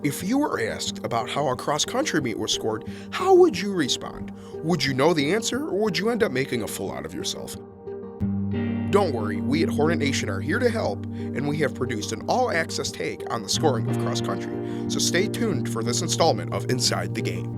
If you were asked about how a cross-country meet was scored, how would you respond? Would you know the answer, or would you end up making a fool out of yourself? Don't worry, we at Hornet Nation are here to help, and we have produced an all-access take on the scoring of cross-country, so stay tuned for this installment of Inside the Game.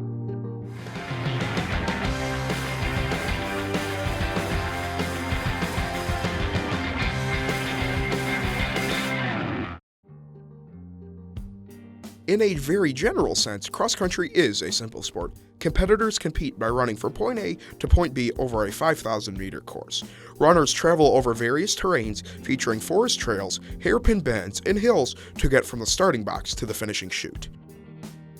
In a very general sense, cross-country is a simple sport. Competitors compete by running from point A to point B over a 5,000-meter course. Runners travel over various terrains featuring forest trails, hairpin bends, and hills to get from the starting box to the finishing chute.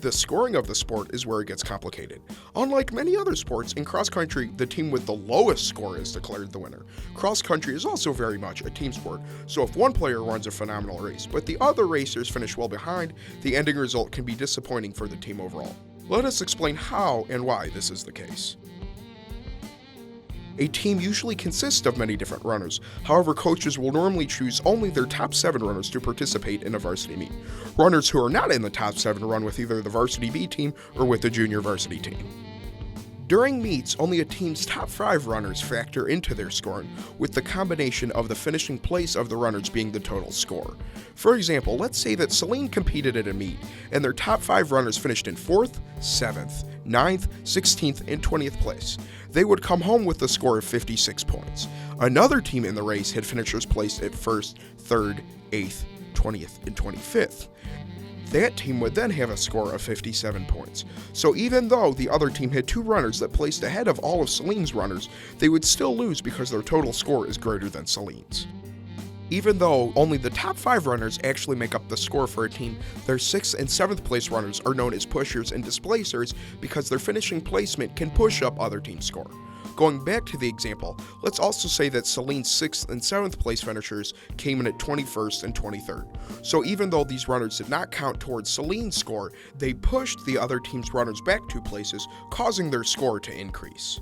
The scoring of the sport is where it gets complicated. Unlike many other sports, in cross-country, the team with the lowest score is declared the winner. Cross-country is also very much a team sport, so if one player runs a phenomenal race, but the other racers finish well behind, the ending result can be disappointing for the team overall. Let us explain how and why this is the case. A team usually consists of many different runners. However, coaches will normally choose only their top 7 runners to participate in a varsity meet. Runners who are not in the top 7 run with either the varsity B team or with the junior varsity team. During meets, only a team's top 5 runners factor into their scoring, with the combination of the finishing place of the runners being the total score. For example, let's say that Celine competed at a meet, and their top 5 runners finished in 4th, 7th, 9th, 16th, and 20th place. They would come home with a score of 56 points. Another team in the race had finishers placed at 1st, 3rd, 8th, 20th, and 25th. That team would then have a score of 57 points. So even though the other team had 2 runners that placed ahead of all of Celine's runners, they would still lose because their total score is greater than Celine's. Even though only the top 5 runners actually make up the score for a team, their 6th and 7th place runners are known as pushers and displacers because their finishing placement can push up other teams' score. Going back to the example, let's also say that Celine's 6th and 7th place finishers came in at 21st and 23rd. So even though these runners did not count towards Celine's score, they pushed the other team's runners back 2 places, causing their score to increase.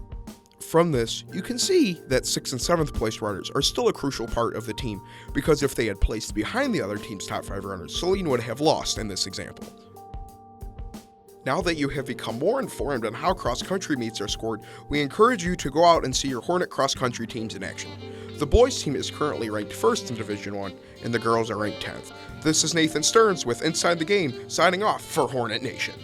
From this, you can see that 6th and 7th place runners are still a crucial part of the team, because if they had placed behind the other team's top 5 runners, Celine would have lost in this example. Now that you have become more informed on how cross-country meets are scored, we encourage you to go out and see your Hornet cross-country teams in action. The boys team is currently ranked 1st in Division I, and the girls are ranked 10th. This is Nathan Stearns with Inside the Game, signing off for Hornet Nation.